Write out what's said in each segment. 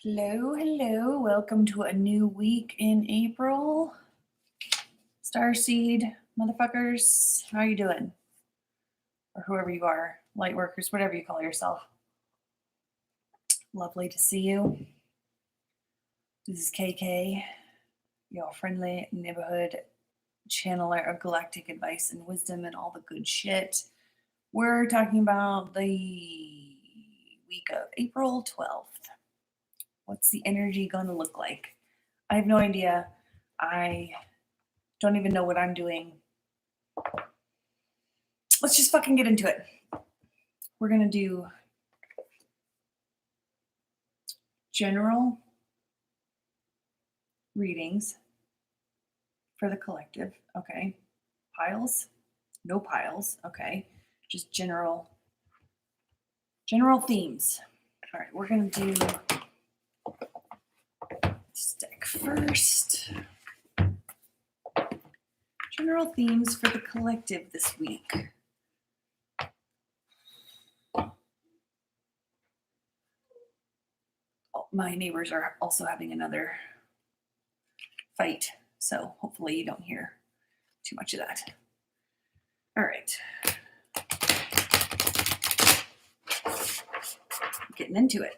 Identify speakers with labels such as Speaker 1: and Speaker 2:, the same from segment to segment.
Speaker 1: Hello, hello. Welcome to a new week in April. Starseed, motherfuckers, how you doing? Or whoever you are, light workers, whatever you call yourself. Lovely to see you. This is KK, your friendly neighborhood channeler of galactic advice and wisdom and all the good shit. We're talking about the week of April 12th. What's the energy going to look like? I have no idea. I don't even know what I'm doing. Let's just fucking get into it. We're going to do general readings for the collective. Okay. Piles? No piles. Okay. Just general themes. All right. We're going to do this deck first. General themes for the collective this week. Oh, my neighbors are also having another fight, so hopefully you don't hear too much of that. All right. Getting into it.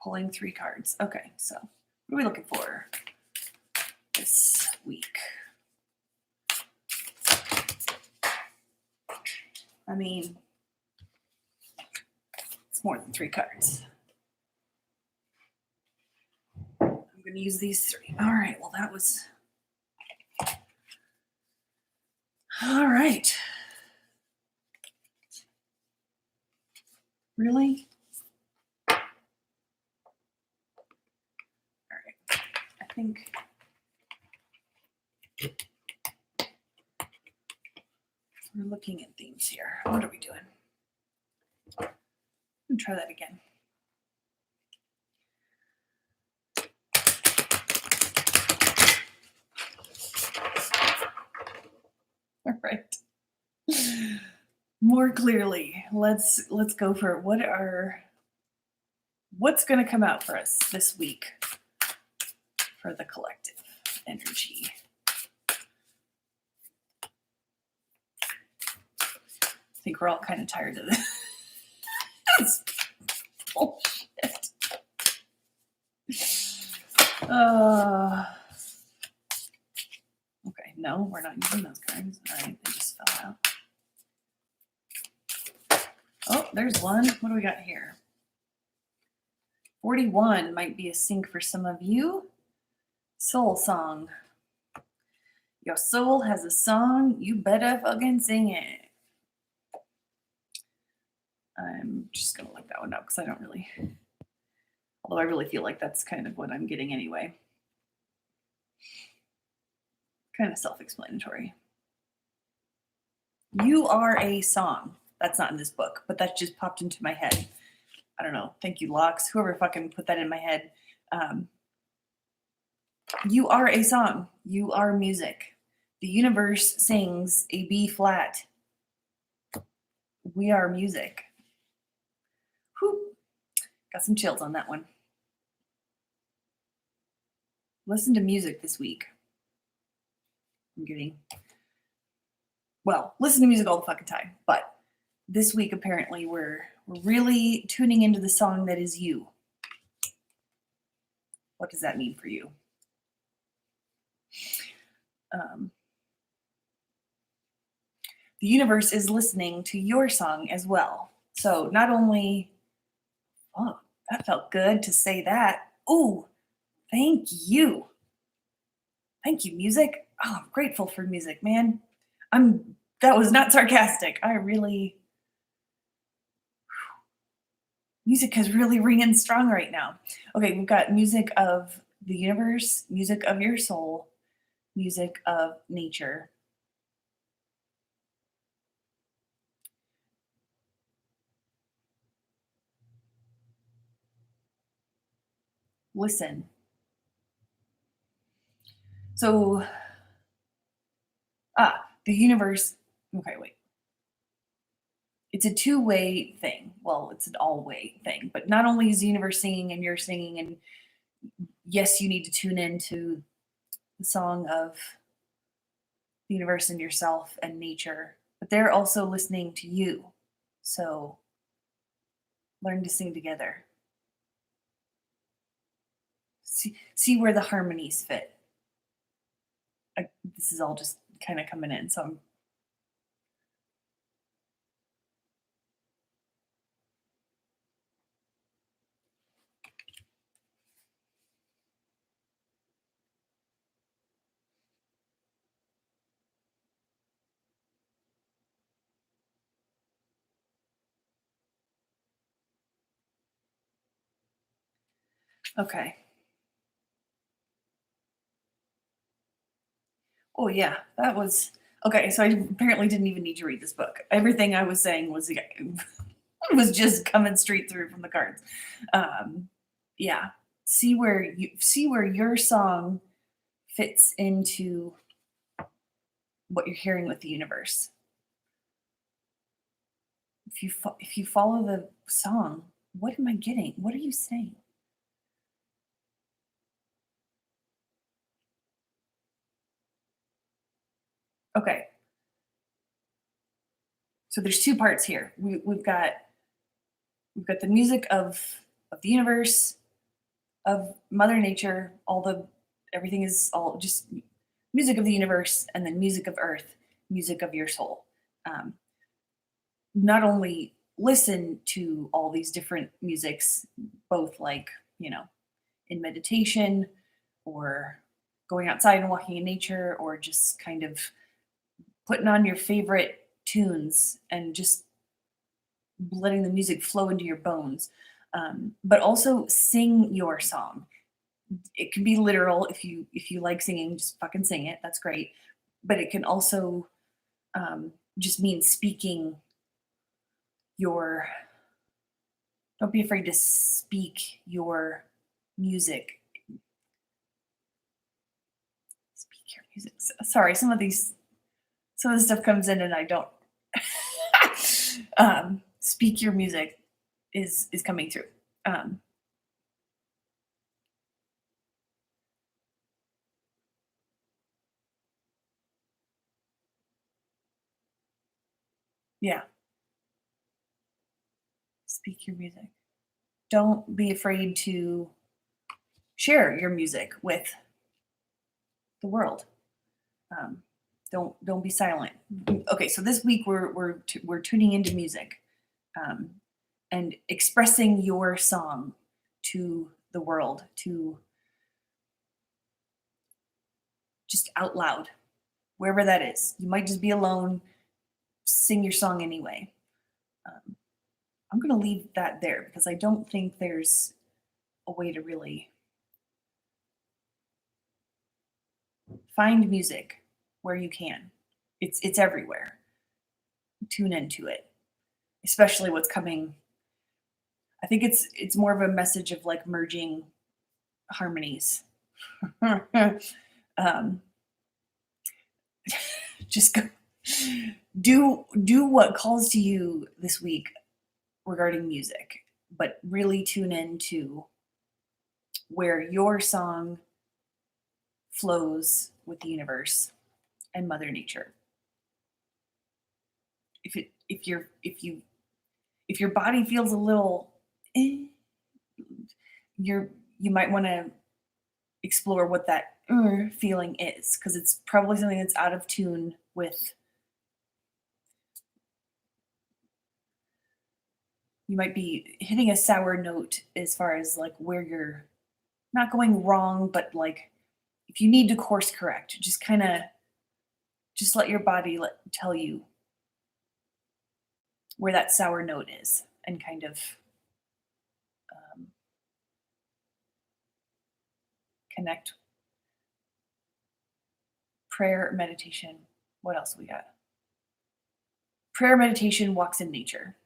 Speaker 1: Pulling 3 cards. Okay, so what are we looking for this week? I mean, it's more than 3 cards. I'm going to use these 3. All right, well, that was... All right. Really? All right. I think... We're looking at themes here. What are we doing? Let me try that again. All right. More clearly, let's go for it. What's going to come out for us this week for the collective energy? I think we're all kind of tired of this bullshit. Okay, no, we're not using those cards. All right, they just fell out. Oh, there's one. What do we got here? 41 might be a sync for some of you. Soul song. Your soul has a song. You better fucking sing it. I'm just going to look that one up because I don't really... Although I really feel like that's kind of what I'm getting anyway. Kind of self-explanatory. You are a song. That's not in this book, but that just popped into my head. I don't know. Thank you, Locks. Whoever fucking put that in my head. You are a song. You are music. The universe sings a B flat. We are music. Whew. Got some chills on that one. Listen to music this week. Listen to music all the fucking time, but this week apparently we're really tuning into the song that is you. What does that mean for you? The universe is listening to your song as well. So not only, oh, that felt good to say that. Ooh, thank you. Thank you, music. Oh, I'm grateful for music, man. That was not sarcastic. Music is really ringing strong right now. Okay, we've got music of the universe, music of your soul, music of nature. Listen. So, the universe, okay, wait. it's a two-way thing. Well, it's an all-way thing, but not only is the universe singing and you're singing, and yes, you need to tune into the song of the universe and yourself and nature, but they're also listening to you. So learn to sing together. See where the harmonies fit. This is all just kind of coming in. So I'm okay. Oh yeah, that was okay. So I apparently didn't even need to read this book. Everything I was saying was was just coming straight through from the cards. Um, yeah, see where your song fits into what you're hearing with the universe. If you follow the song, what am I getting? What are you saying? Okay, so there's two parts here. We've got the music of the universe, of Mother Nature, all the everything is all just music of the universe, and then music of Earth, music of your soul. Um, Not only listen to all these different musics, both like in meditation or going outside and walking in nature, or just kind of putting on your favorite tunes and just letting the music flow into your bones. But also sing your song. It can be literal. If you like singing, just fucking sing it. That's great. But it can also just mean speaking your. Don't be afraid to speak your music. Speak your music. Sorry, some of the stuff comes in and I don't. Speak your music is coming through. Um, yeah, speak your music. Don't be afraid to share your music with the world. Um, don't be silent. Okay, so this week we're tuning into music, um, and expressing your song to the world, to just out loud, wherever that is. You might just be alone. Sing your song anyway. Um, I'm going to leave that there because I don't think there's a way to really find music where you can. It's everywhere. Tune into it, especially what's coming. I think it's more of a message of like merging harmonies. um, just go, do what calls to you this week regarding music, but really tune into where your song flows with the universe and Mother Nature. If your body feels a little, you might want to explore what that feeling is, because it's probably something that's out of tune with. You might be hitting a sour note as far as like where you're not going wrong, but like if you need to course correct, just kind of just let your body tell you where that sour note is, and kind of um, connect. Prayer, meditation. What else we got? Prayer, meditation, walks in nature,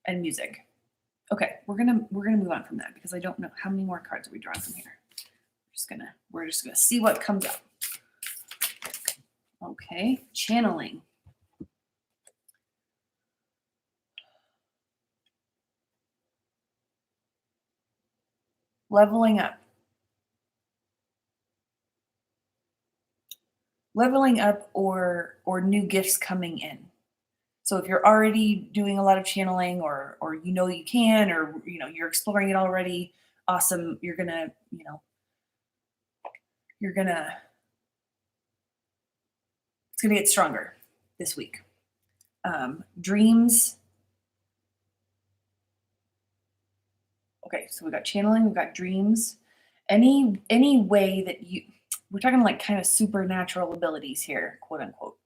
Speaker 1: and music. Okay, we're gonna move on from that because I don't know how many more cards are we drawing from here. We're just gonna see what comes up. Okay, channeling. leveling up. Leveling up or new gifts coming in. So if you're already doing a lot of channeling or you know you can or you're exploring it already, awesome. You're going to, you're going to it's going to get stronger this week. Dreams. Okay, so we got channeling, we've got dreams. Any way that we're talking like kind of supernatural abilities here, quote unquote.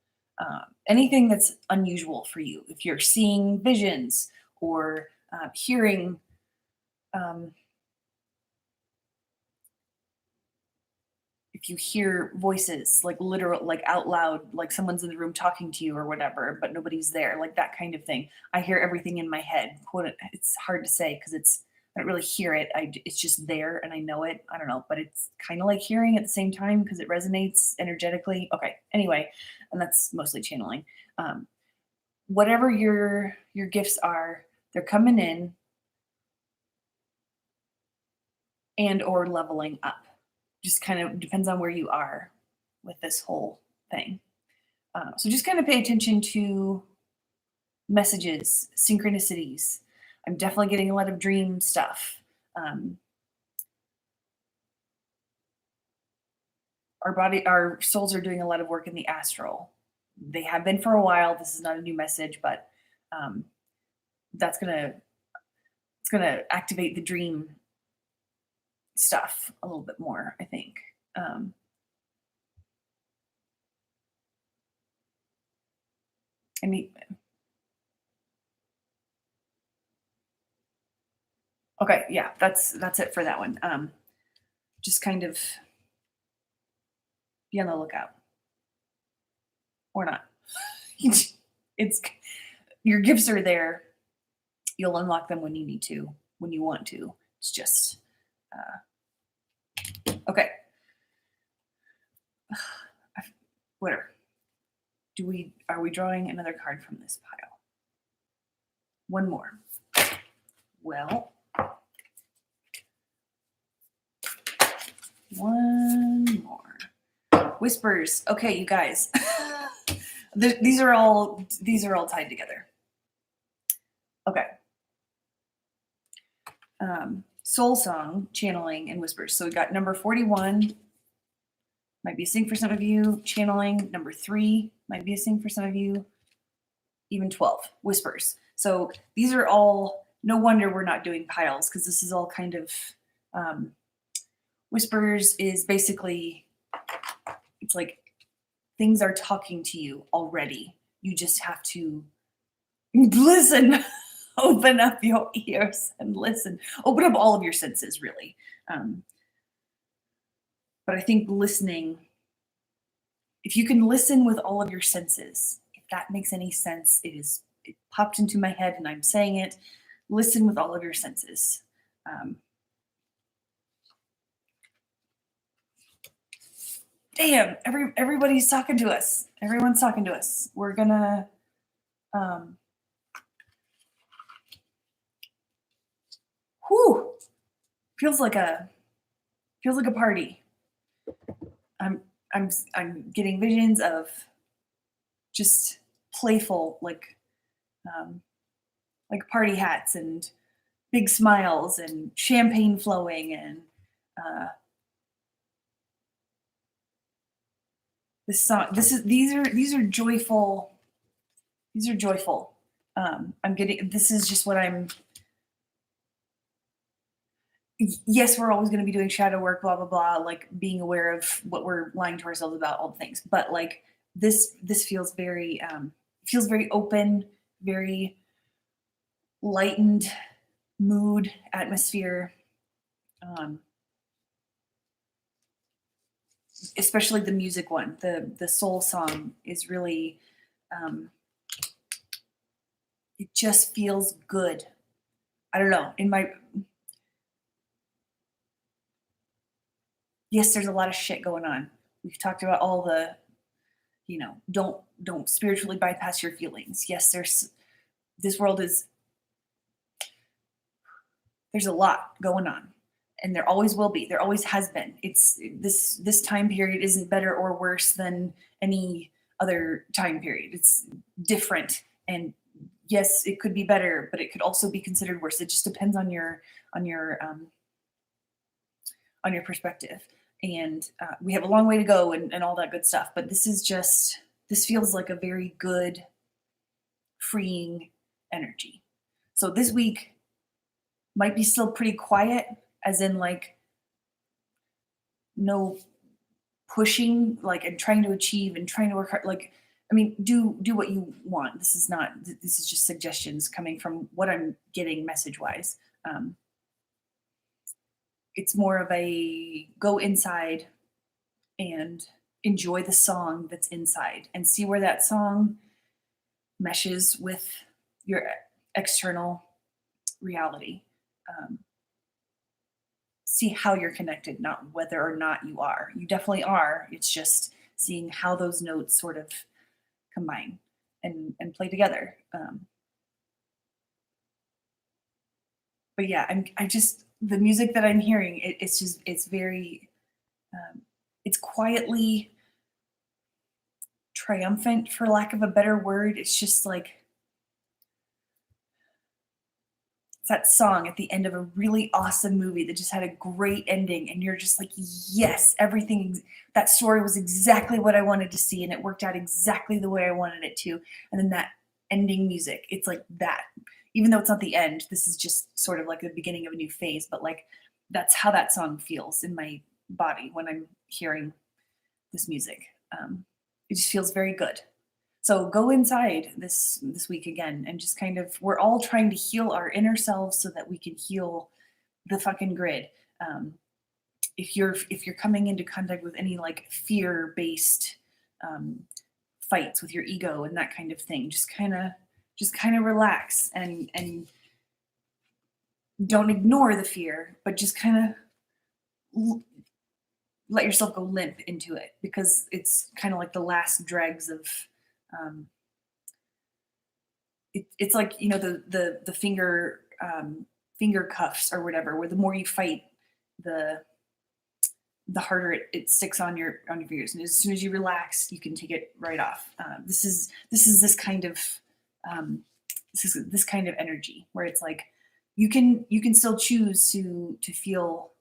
Speaker 1: Anything that's unusual for you, if you're seeing visions or hearing, if you hear voices like literal, like out loud, like someone's in the room talking to you or whatever, but nobody's there, like that kind of thing. I hear everything in my head. It's hard to say because I don't really hear it. It's just there and I know it. I don't know, but it's kind of like hearing at the same time because it resonates energetically. Okay. Anyway, and that's mostly channeling. Whatever your gifts are, they're coming in and or leveling up. Just kind of depends on where you are with this whole thing. So just kind of pay attention to messages, synchronicities. I'm definitely getting a lot of dream stuff. Our souls are doing a lot of work in the astral. They have been for a while. This is not a new message, but it's gonna activate the dream stuff a little bit more, I think. I mean, okay, yeah, that's it for that one. Just kind of be on the lookout, or not. It's your gifts are there. You'll unlock them when you need to, when you want to. It's just okay. Whatever. Are we drawing another card from this pile? One more. Well, one more. Whispers. Okay, you guys. These are all tied together. Okay. Soul song, channeling, and whispers. So we got number 41. Might be a sing for some of you. Channeling. Number 3 might be a sing for some of you. Even 12. Whispers. So these are all, no wonder we're not doing piles because this is all kind of, whispers is basically, it's like things are talking to you already. You just have to listen. Open up your ears and listen. Open up all of your senses, really. But I think listening, if you can listen with all of your senses, if that makes any sense, it popped into my head and I'm saying it. Listen with all of your senses. Damn, everybody's talking to us. Everyone's talking to us. We're gonna whew, feels like a party. I'm getting visions of just playful, like party hats and big smiles and champagne flowing and this song. These are joyful. These are joyful. This is just what I'm. Yes, we're always going to be doing shadow work, blah blah blah, like being aware of what we're lying to ourselves about, all the things. But like this feels very open, very lightened mood, atmosphere. Especially the music one, the soul song is really, it just feels good. I don't know. Yes, there's a lot of shit going on. We've talked about all the, don't spiritually bypass your feelings. Yes, there's a lot going on. and there always will be. There always has been. It's this time period isn't better or worse than any other time period. It's different, and yes, it could be better, but it could also be considered worse. It just depends on on your um, your perspective. And we have a long way to go and all that good stuff. But this feels like a very good, freeing energy. So this week might be still pretty quiet, as in like no pushing, like and trying to achieve and trying to work hard. Like, I mean, do what you want. This is not. This is just suggestions coming from what I'm getting message wise. Um, it's more of a go inside and enjoy the song that's inside and see where that song meshes with your external reality. Um, See how you're connected, not whether or not you are. You definitely are. It's just seeing how those notes sort of combine and play together. But yeah, I just the music that I'm hearing, it's very um, it's quietly triumphant, for lack of a better word. It's just like it's that song at the end of a really awesome movie that just had a great ending, and you're just like, yes, everything, that story was exactly what I wanted to see, and it worked out exactly the way I wanted it to. And then that ending music, it's like that. Even though it's not the end, this is just sort of like the beginning of a new phase, but like that's how that song feels in my body when I'm hearing this music. It just feels very good. So go inside this week again and just kind of we're all trying to heal our inner selves so that we can heal the fucking grid. Um, if you're coming into contact with any like fear based um, fights with your ego and that kind of thing, just kind of relax and don't ignore the fear, but just kind of let yourself go limp into it because it's kind of like the last dregs of um, it's like the finger cuffs or whatever, where the more you fight, the harder it sticks on your fingers, and as soon as you relax, you can take it right off. This kind of this kind of energy where it's like you can still choose to feel.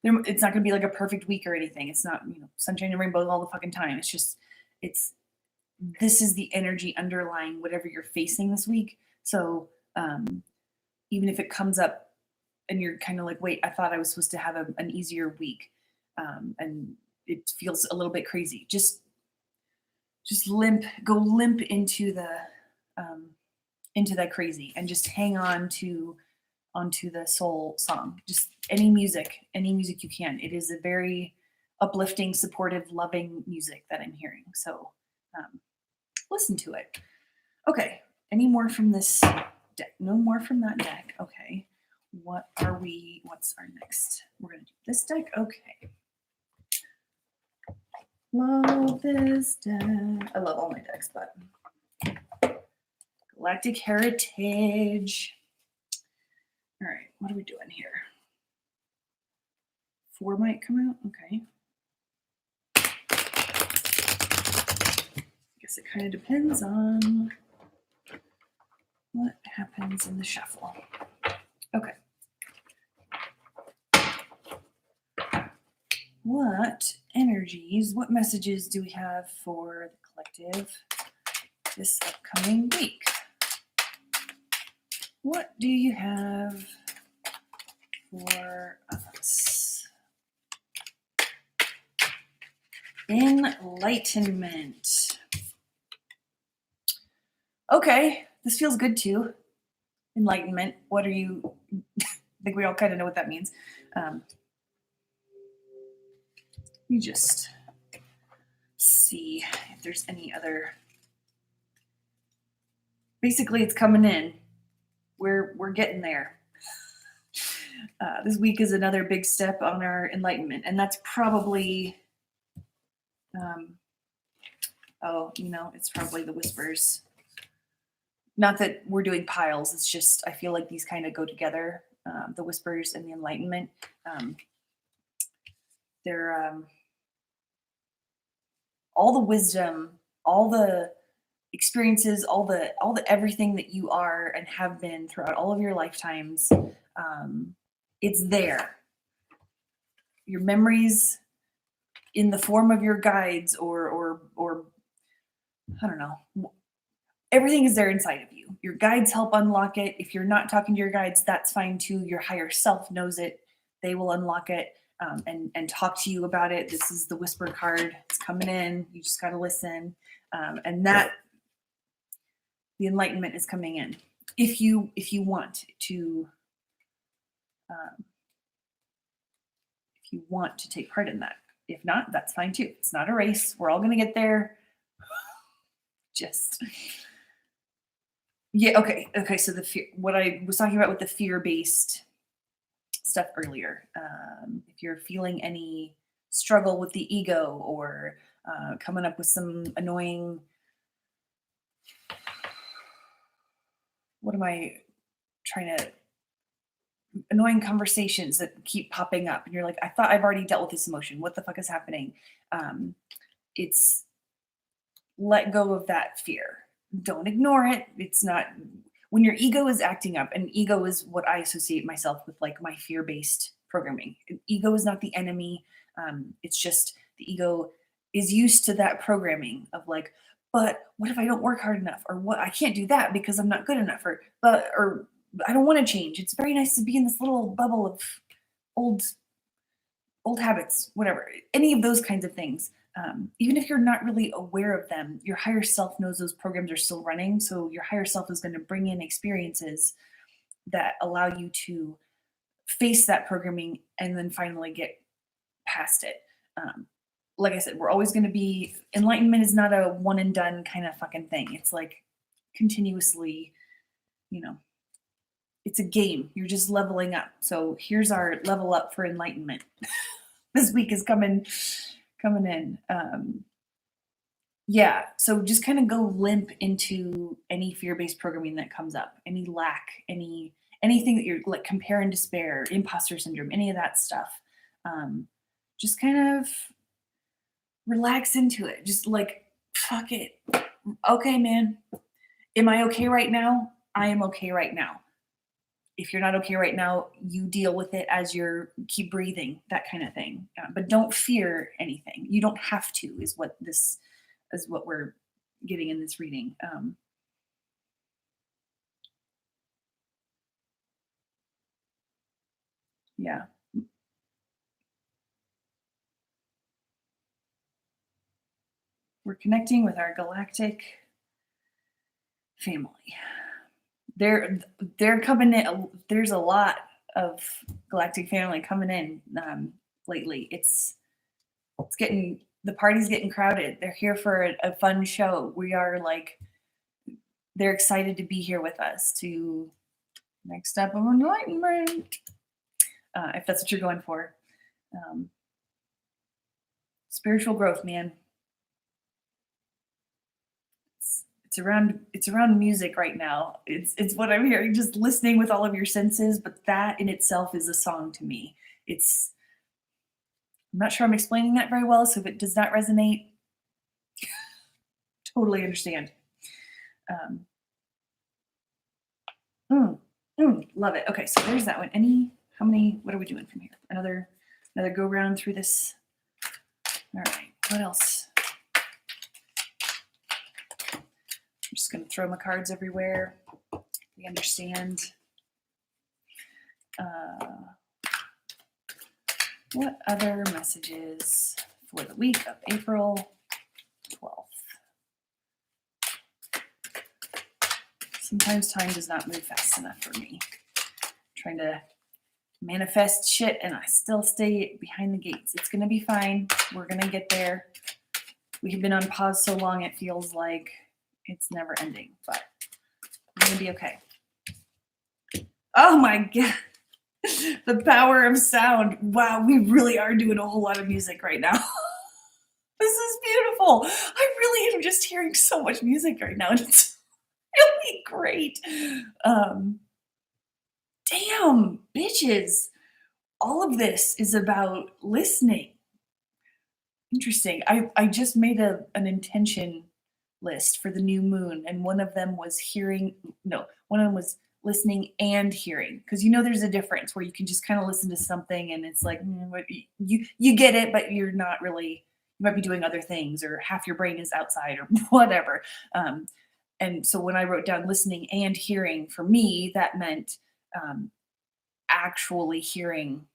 Speaker 1: It's not going to be like a perfect week or anything. It's not sunshine and rainbows all the fucking time. It's just it's this is the energy underlying whatever you're facing this week. So even if it comes up and you're kind of like, wait, I thought I was supposed to have an easier week, and it feels a little bit crazy. Just go limp um, into that crazy, and just hang on to onto the soul song. Just any music you can. It is a very uplifting, supportive, loving music that I'm hearing. So um, listen to it. Okay. Any more from this deck? No more from that deck. Okay. What's our next? We're going to do this deck. Okay. Love this deck. I love all my decks, but Galactic Heritage. All right. What are we doing here? 4 might come out. Okay. Guess it kind of depends on what happens in the shuffle. Okay. What energies, what messages do we have for the collective this upcoming week? What do you have for us? Enlightenment. Okay, this feels good too. Enlightenment. What are you? I think we all kind of know what that means. Let me just see if there's any other. Basically, it's coming in. We're getting there. This week is another big step on our enlightenment, and that's probably. It's probably the whispers. Not that we're doing piles. It's just I feel like these kind of go together. the whispers and the enlightenment. They're all the wisdom, all the experiences, all the everything that you are and have been throughout all of your lifetimes. It's there. Your memories in the form of your guides or I don't know. Everything is there inside of you. Your guides help unlock it. If you're not talking to your guides, that's fine too. Your higher self knows it. They will unlock it and talk to you about it. This is the whisper card. It's coming in. You just got to listen. And that the enlightenment is coming in. If you want to take part in that. If not, that's fine too. It's not a race. We're all going to get there. Just yeah, okay. So the fear, what I was talking about with the fear-based stuff earlier. If you're feeling any struggle with the ego or coming up with some annoying, annoying conversations that keep popping up, and you're like, I thought I've already dealt with this emotion. What the fuck is happening? It's let go of that fear. Don't ignore it. It's not when your ego is acting up, and ego is what I associate myself with, like my fear-based programming. Ego is not the enemy. It's just the ego is used to that programming of like, but what if I don't work hard enough? Or what I can't do that because I'm not good enough, or I don't want to change. It's very nice to be in this little bubble of old habits, whatever, any of those kinds of things. Even if you're not really aware of them, your higher self knows those programs are still running. So your higher self is going to bring in experiences that allow you to face that programming and then finally get past it. Like I said, we're always going to be, enlightenment is not a one and done kind of fucking thing. It's like continuously, it's a game. You're just leveling up. So here's our level up for enlightenment. This week is coming in. Yeah, so just kind of go limp into any fear-based programming that comes up, any lack, anything that you're like compare and despair, imposter syndrome, any of that stuff. Just kind of relax into it. Just like, fuck it. Okay, man. Am I okay right now? I am okay right now. If you're not okay right now, you deal with it as you're keep breathing, that kind of thing. But don't fear anything. You don't have to, is what we're getting in this reading. Yeah. We're connecting with our galactic family. They're coming in. There's a lot of galactic family coming in lately. It's getting, the party's getting crowded. They're here for a fun show. We are like, they're excited to be here with us to next step of enlightenment. If that's what you're going for. Spiritual growth, man. It's around music right now. It's what I'm hearing, just listening with all of your senses, but that in itself is a song to me. I'm not sure I'm explaining that very well, so if it does not resonate, totally understand. Love it. Okay, so there's that one. What are we doing from here? Another go round through this. All right, what else? I'm just going to throw my cards everywhere. We understand. What other messages for the week of April 12th? Sometimes time does not move fast enough for me. I'm trying to manifest shit and I still stay behind the gates. It's going to be fine. We're going to get there. We have been on pause so long it feels like it's never ending, but we're going to be okay. Oh my God. The power of sound. Wow, we really are doing a whole lot of music right now. This is beautiful. I really am just hearing so much music right now, and it's really great. Damn, bitches. All of this is about listening. Interesting. I just made an intention list for the new moon, and one of them was hearing no, one of them was listening and hearing. Because there's a difference where you can just kind of listen to something and it's like what you get it, but you're not really you might be doing other things or half your brain is outside or whatever. Um, and so when I wrote down listening and hearing, for me, that meant um, actually hearing.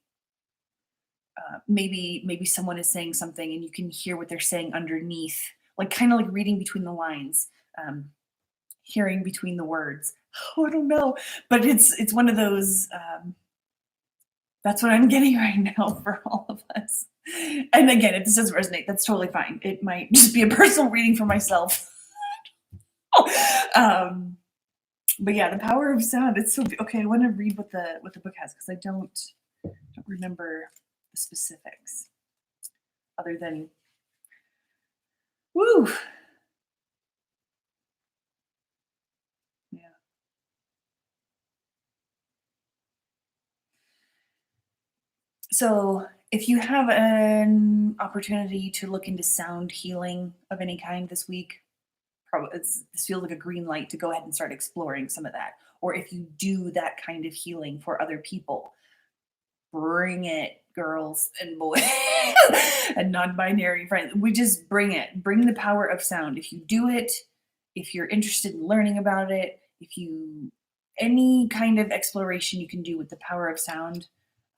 Speaker 1: Maybe someone is saying something and you can hear what they're saying underneath, like kind of like reading between the lines, um, hearing between the words. Oh, I don't know, but it's one of those. That's what I'm getting right now for all of us. And again, if this doesn't resonate, that's totally fine. It might just be a personal reading for myself. um, but yeah, the power of sound. It's so okay. I want to read what the book has because I don't remember the specifics other than woo. Yeah. So, if you have an opportunity to look into sound healing of any kind this week, probably this feels like a green light to go ahead and start exploring some of that. Or if you do that kind of healing for other people, bring it, girls and boys and non-binary friends. We just bring it. Bring the power of sound. If you do it, if you're interested in learning about it, if you any kind of exploration you can do with the power of sound,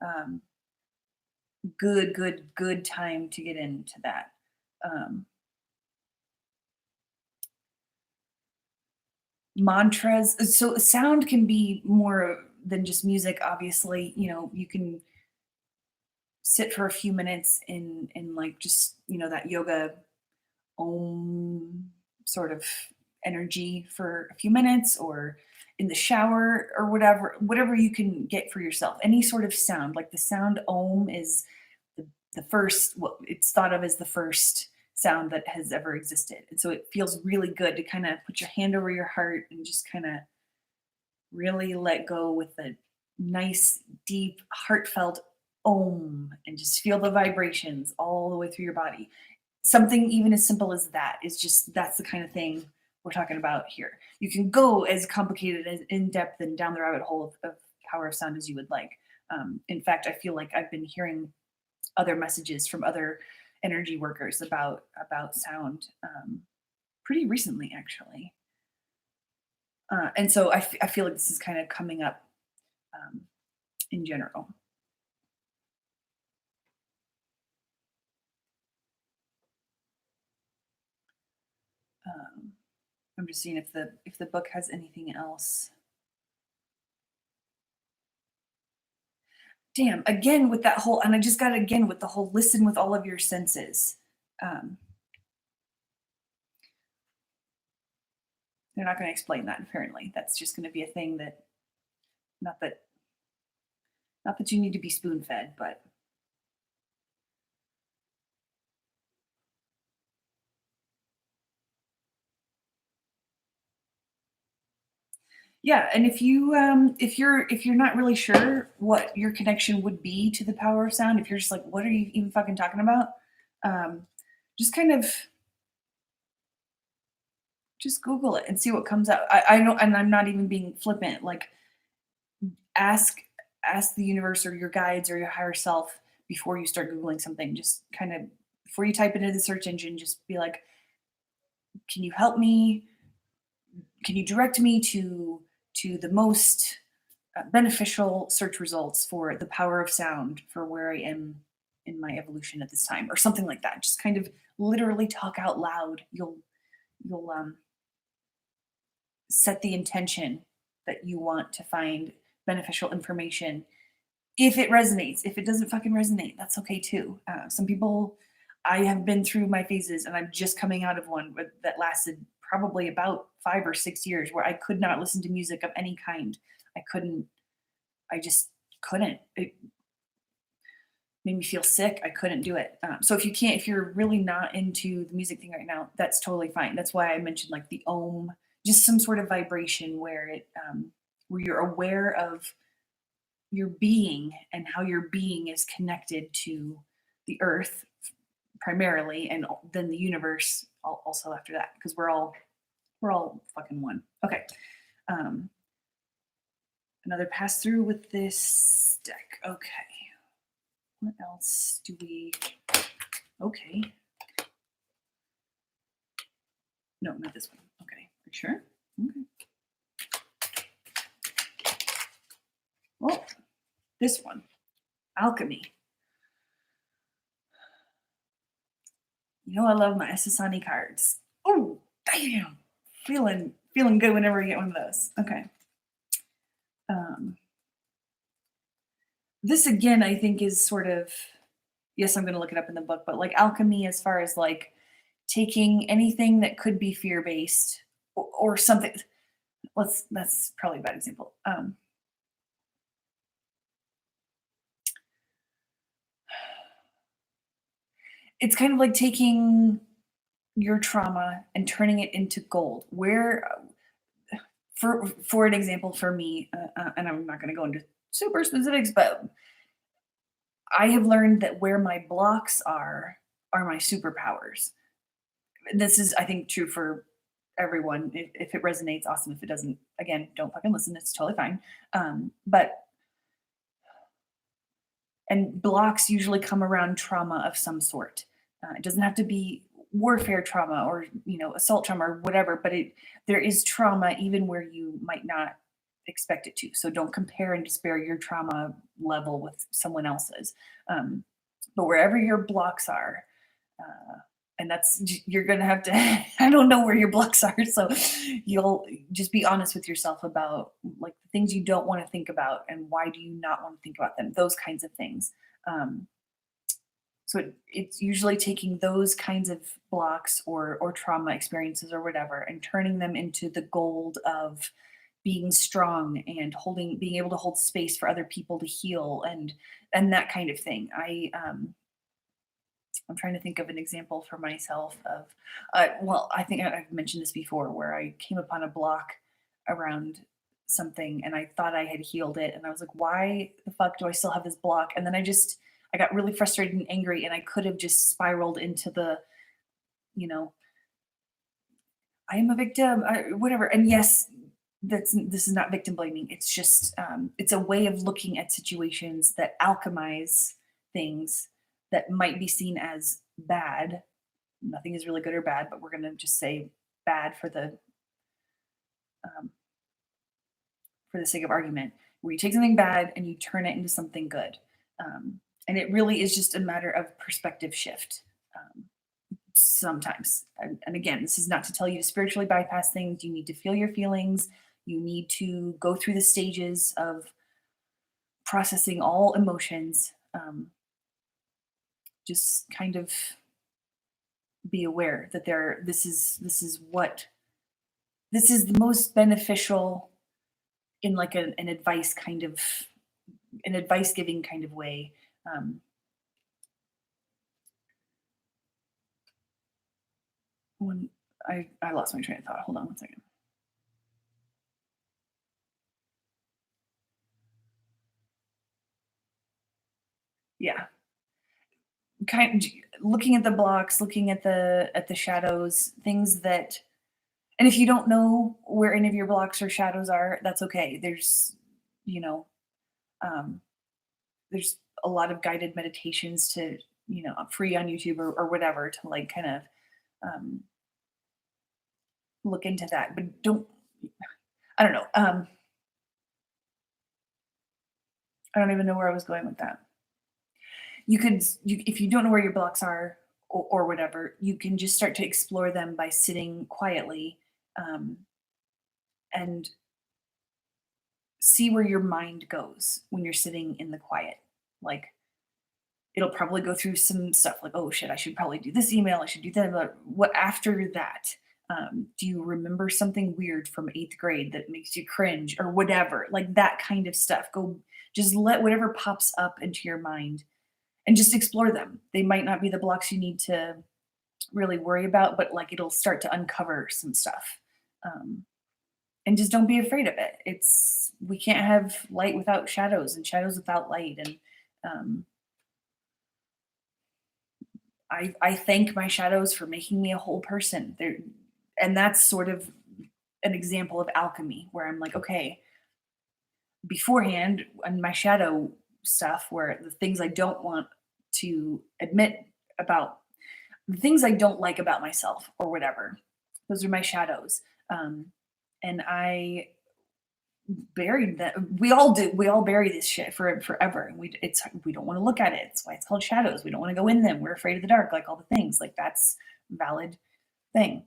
Speaker 1: um, good time to get into that. Um, Mantras. So sound can be more than just music. Obviously, you can sit for a few minutes in like just that yoga om sort of energy for a few minutes, or in the shower or whatever you can get for yourself. Any sort of sound, like the sound om is the first, what it's thought of as the first sound that has ever existed. And so it feels really good to kind of put your hand over your heart and just kind of really let go with a nice, deep, heartfelt om and just feel the vibrations all the way through your body. Something even as simple as that is just that's the kind of thing we're talking about here. You can go as complicated and in depth and down the rabbit hole of power of sound as you would like. In fact, I feel like I've been hearing other messages from other energy workers about sound pretty recently, actually. And so I feel like this is kind of coming up um, in general. Um, I'm just seeing if the book has anything else. Damn, again with that whole, and I just got again with the whole listen with all of your senses. Um, they're not going to explain that apparently. That's just going to be a thing that not that not that you need to be spoon fed, but yeah. And if you're not really sure what your connection would be to the power of sound, if you're just like, what are you even fucking talking about? Um, just kind of just Google it and see what comes out. I know, and I'm not even being flippant. Like ask ask the universe or your guides or your higher self before you start googling something. Just kind of before you type it into the search engine, just be like, can you help me? Can you direct me to the most beneficial search results for the power of sound for where I am in my evolution at this time, or something like that. Just kind of literally talk out loud. You'll set the intention that you want to find beneficial information. If it resonates, if it doesn't fucking resonate, that's okay too. Some people, I have been through my phases, and I'm just coming out of one that lasted probably about 5 or 6 years, where I could not listen to music of any kind. I couldn't. I just couldn't. It made me feel sick. I couldn't do it. So if you're really not into the music thing right now, that's totally fine. That's why I mentioned like the om, just some sort of vibration where where you're aware of your being and how your being is connected to the earth primarily, and then the universe also after that, because we're all fucking one. Okay. Um, another pass through with this deck. Okay. What else do we? Okay. No, not this one. Okay. Are you sure? Okay. Well, this one. Alchemy. You know I love my Essassani cards. Oh, damn. Feeling good whenever I get one of those. Okay. This again, I think is sort of, yes, I'm going to look it up in the book, but like alchemy, as far as like taking anything that could be fear based or something. That's probably a bad example. It's kind of like taking your trauma and turning it into gold. Where, for an example, for me, and I'm not going to go into super specifics, but I have learned that where my blocks are my superpowers. This is, I think, true for everyone. If it resonates, awesome. If it doesn't, again, don't fucking listen. It's totally fine. But and blocks usually come around trauma of some sort. It doesn't have to be warfare trauma or assault trauma or whatever, but there is trauma even where you might not expect it to. So don't compare and despair your trauma level with someone else's. But wherever your blocks are, uh, and you're gonna have to. I don't know where your blocks are, so you'll just be honest with yourself about like the things you don't want to think about and why do you not want to think about them. Those kinds of things. Um, so it's usually taking those kinds of blocks or trauma experiences or whatever and turning them into the gold of being strong and being able to hold space for other people to heal and that kind of thing. I'm trying to think of an example for myself of, well, I think I've mentioned this before, where I came upon a block around something and I thought I had healed it, and I was like, why the fuck do I still have this block? And then I got really frustrated and angry, and I could have just spiraled into the, you know, I am a victim, whatever. And yes, this is not victim blaming. It's just it's a way of looking at situations that alchemize things that might be seen as bad. Nothing is really good or bad, but we're going to just say bad um, for the sake of argument. Where you take something bad and you turn it into something good, and it really is just a matter of perspective shift. Sometimes. And again, this is not to tell you to spiritually bypass things. You need to feel your feelings. You need to go through the stages of processing all emotions. Just kind of be aware that this is the most beneficial in like an advice kind of an advice giving kind of way. When I lost my train of thought. Hold on one second. Yeah, kind looking at the blocks, looking at the shadows, things that, and if you don't know where any of your blocks or shadows are, that's okay. You know, um, there's a lot of guided meditations to, free on YouTube or whatever to like kind of um, look into that. But I don't know. I don't even know where I was going with that. If you don't know where your blocks are or whatever, you can just start to explore them by sitting quietly, um, and see where your mind goes when you're sitting in the quiet. Like it'll probably go through some stuff like, oh shit, I should probably do this email, I should do that. But what after that? Do you remember something weird from eighth grade that makes you cringe or whatever? Like that kind of stuff. Go just let whatever pops up into your mind and just explore them. They might not be the blocks you need to really worry about, but like it'll start to uncover some stuff. Um, and just don't be afraid of it. We can't have light without shadows and shadows without light. And um, I thank my shadows for making me a whole person. And that's sort of an example of alchemy where I'm like, okay, beforehand, and my shadow stuff, where the things I don't want to admit about, the things I don't like about myself or whatever, those are my shadows. Um, and I buried that. We all do. We all bury this shit for forever, and we don't want to look at it. It's why it's called shadows. We don't want to go in them. We're afraid of the dark, like all the things. Like that's valid thing.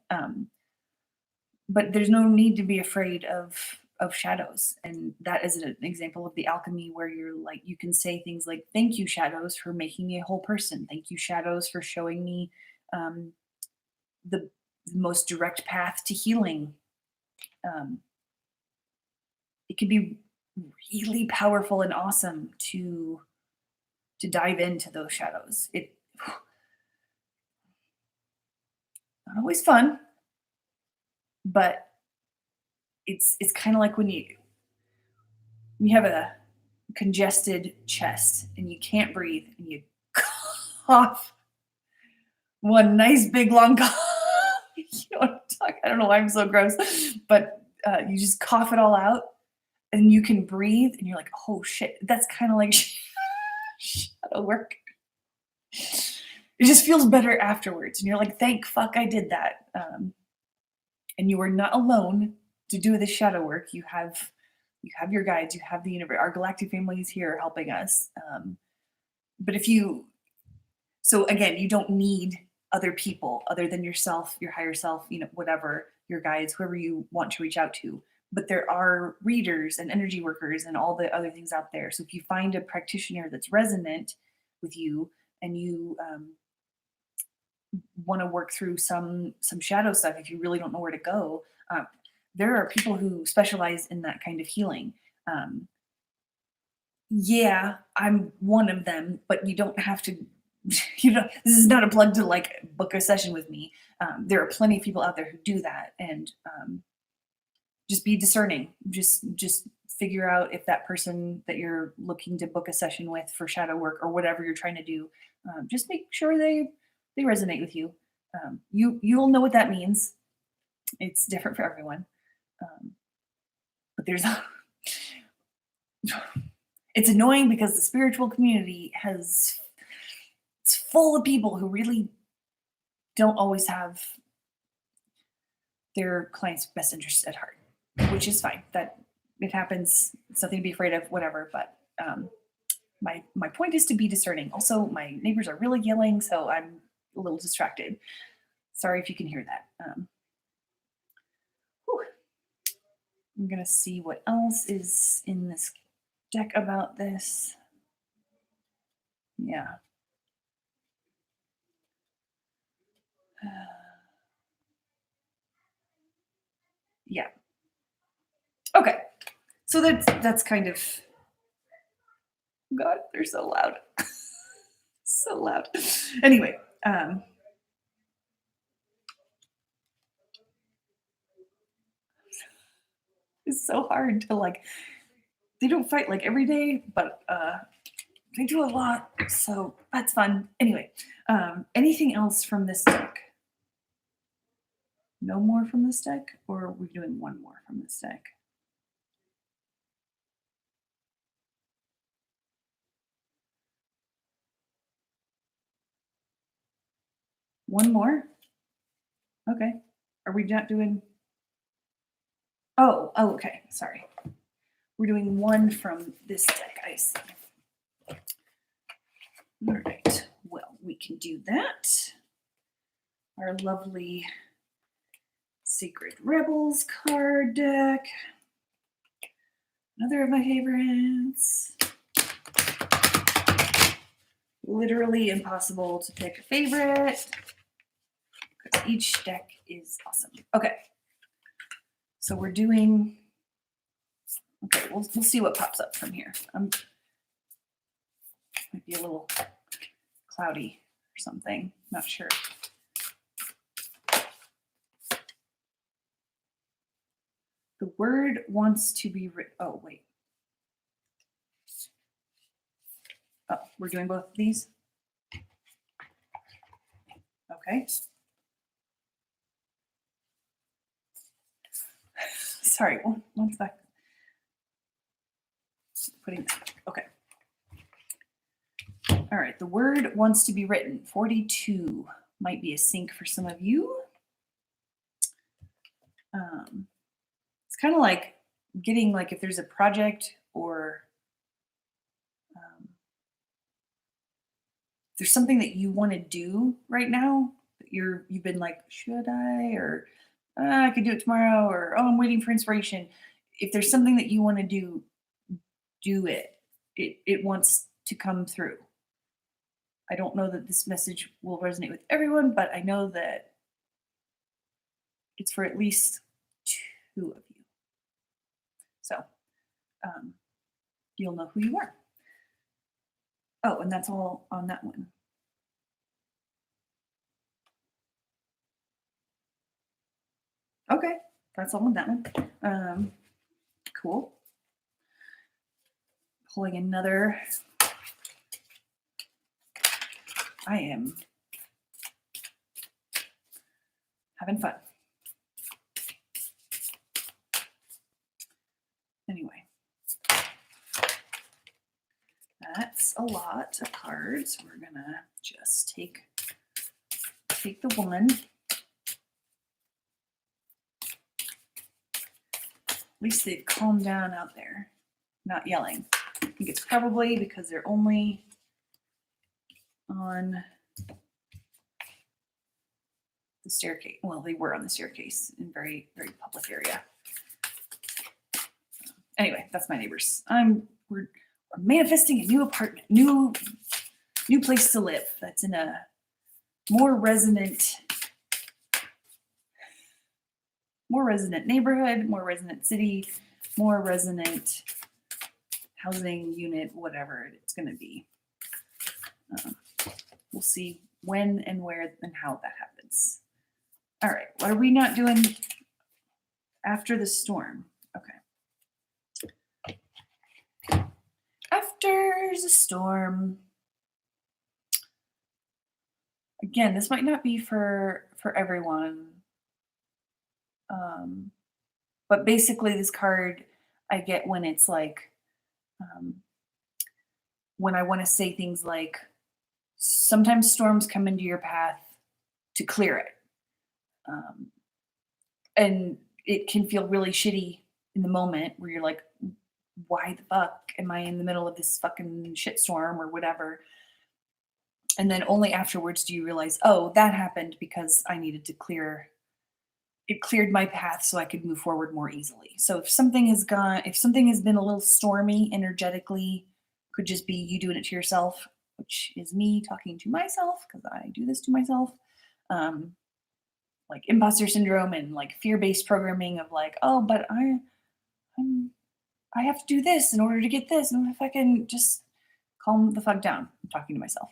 Speaker 1: But there's no need to be afraid of shadows, and that is an example of the alchemy where you're like, you can say things like, thank you shadows for making me a whole person. Thank you shadows for showing me um, the most direct path to healing. um, it can be really powerful and awesome to dive into those shadows. It not always fun, but it's kind of like when you have a congested chest and you can't breathe and you cough one nice big long cough. You know what I'm talking? I don't know why I'm so gross, but you just cough it all out and you can breathe and you're like, oh shit, that's kind of like shadow work. It just feels better afterwards and you're like, thank fuck I did that. And you are not alone to do the shadow work. You have your guides, you have the universe. Our galactic family is here helping us. But so again, you don't need other people other than yourself, your higher self, whatever, your guides, whoever you want to reach out to. But there are readers and energy workers and all the other things out there. So if you find a practitioner that's resonant with you and you want to work through some shadow stuff, if you really don't know where to go, there are people who specialize in that kind of healing. Yeah, I'm one of them, but you don't have to. This is not a plug to like book a session with me. There are plenty of people out there who do that, and just be discerning. Just figure out if that person that you're looking to book a session with for shadow work or whatever you're trying to do, just make sure they resonate with you. You'll know what that means. It's different for everyone, but there's it's annoying because the spiritual community it's full of people who really don't always have their clients' best interests at heart, which is fine. That it happens. It's nothing to be afraid of, whatever. But my point is to be discerning. Also, my neighbors are really yelling, so I'm a little distracted. Sorry if you can hear that. I'm gonna see what else is in this deck about this. Yeah. Yeah. Okay. So that's kind of, God, they're so loud. So loud. Anyway, it's so hard to like, they don't fight like every day, but they do a lot, so that's fun. Anyway, anything else from this deck? No more from this deck, or are we doing one more from this deck? One more? Okay. Are we not doing? Oh, okay. Sorry. We're doing one from this deck, I see. All right. Well, we can do that. Our lovely Sacred Rebels card deck. Another of my favorites. Literally impossible to pick a favorite because each deck is awesome. Okay. So we're doing, okay, we'll see what pops up from here. Might be a little cloudy or something, not sure. The word wants to be written. Oh, wait. Oh, we're doing both of these? Okay. Sorry, one sec. Okay. All right, the word wants to be written. 42 might be a sync for some of you. It's kind of like getting, like, if there's a project or there's something that you want to do right now that you've been like, should I, or I could do it tomorrow, or oh, I'm waiting for inspiration. If there's something that you want to do it. It wants to come through. I don't know that this message will resonate with everyone, but I know that it's for at least 2 of you. So you'll know who you are. Oh, and that's all on that one. Okay, that's all on that one. Cool. Pulling another. I am having fun. Anyway, that's a lot of cards. We're gonna just take the one. At least they've calmed down out there, not yelling. I think it's probably because they're only on the staircase. Well, they were on the staircase in very, very public area. Anyway, that's my neighbors. We're manifesting a new apartment, new place to live. That's in a more resonant neighborhood, more resonant city, more resonant housing unit, whatever it's going to be. We'll see when and where and how that happens. All right, what are we not doing after the storm? Okay. After the storm. Again, this might not be for everyone. But basically this card I get when it's like, when I want to say things like, sometimes storms come into your path to clear it. And it can feel really shitty in the moment where you're like, why the fuck am I in the middle of this fucking shitstorm or whatever? And then only afterwards do you realize, oh, that happened because I needed to clear. It cleared my path so I could move forward more easily. So if something has been a little stormy energetically, could just be you doing it to yourself, which is me talking to myself because I do this to myself. Like imposter syndrome and like fear-based programming of like, oh, but I have to do this in order to get this. And if I can just calm the fuck down, I'm talking to myself.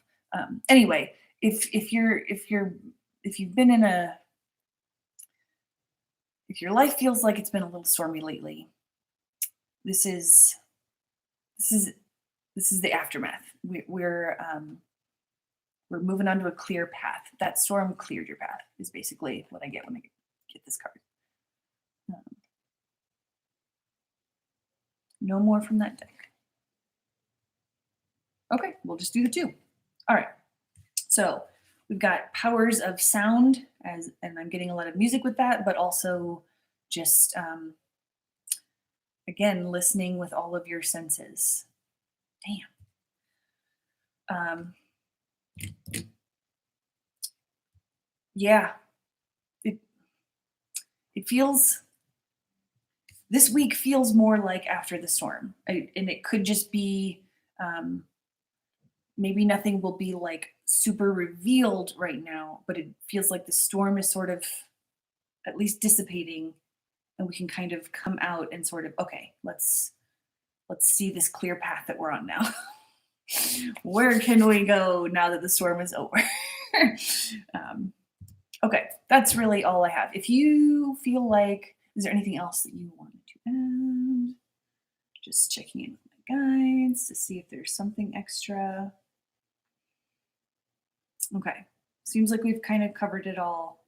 Speaker 1: Anyway, if you've been in a, if your life feels like it's been a little stormy lately, this is the aftermath. We're moving on to a clear path. That storm cleared your path is basically what I get when I get this card. No more from that deck. Okay, we'll just do the 2. All right. So we've got powers of sound, and I'm getting a lot of music with that, but also just, again, listening with all of your senses. Damn. Yeah. It feels, this week feels more like after the storm. And it could just be, maybe nothing will be like super revealed right now, but it feels like the storm is sort of at least dissipating and we can kind of come out and sort of, okay, let's see this clear path that we're on now. Where can we go now that the storm is over? Okay, that's really all I have. If you feel like Is there anything else that you wanted to add? Just checking in with my guides to see if there's something extra. Okay, seems like we've kind of covered it all.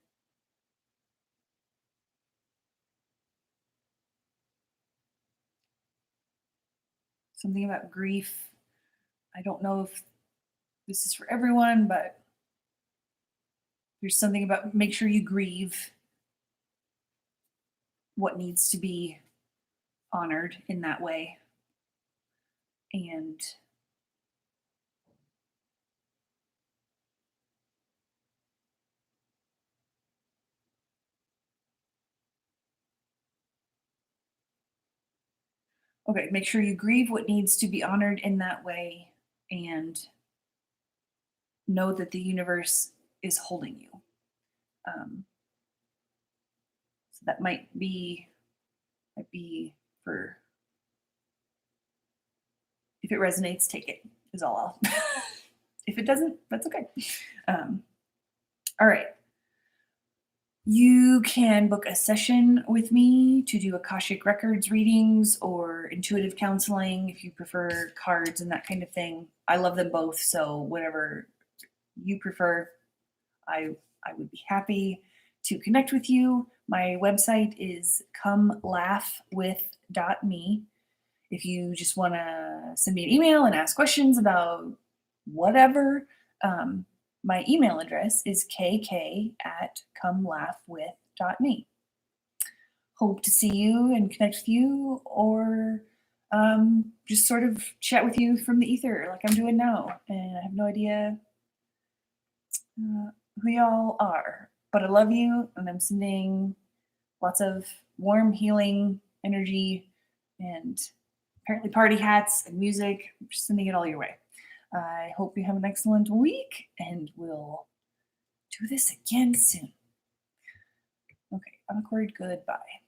Speaker 1: Something about grief. I don't know if this is for everyone, but there's something about make sure you grieve what needs to be honored in that way. And okay, make sure you grieve what needs to be honored in that way and know that the universe is holding you. So that might be for if it resonates, take it is all I'll if it doesn't, that's okay. All right. You can book a session with me to do Akashic Records readings or intuitive counseling if you prefer cards and that kind of thing. I love them both, so whatever you prefer, I would be happy to connect with you. My website is comelaughwith.me. If you just want to send me an email and ask questions about whatever, my email address is kk@comelaughwith.me. Hope to see you and connect with you, or just sort of chat with you from the ether like I'm doing now. And I have no idea who y'all are, but I love you, and I'm sending lots of warm, healing energy and apparently party hats and music. I'm just sending it all your way. I hope you have an excellent week, and we'll do this again soon. Okay, awkward goodbye.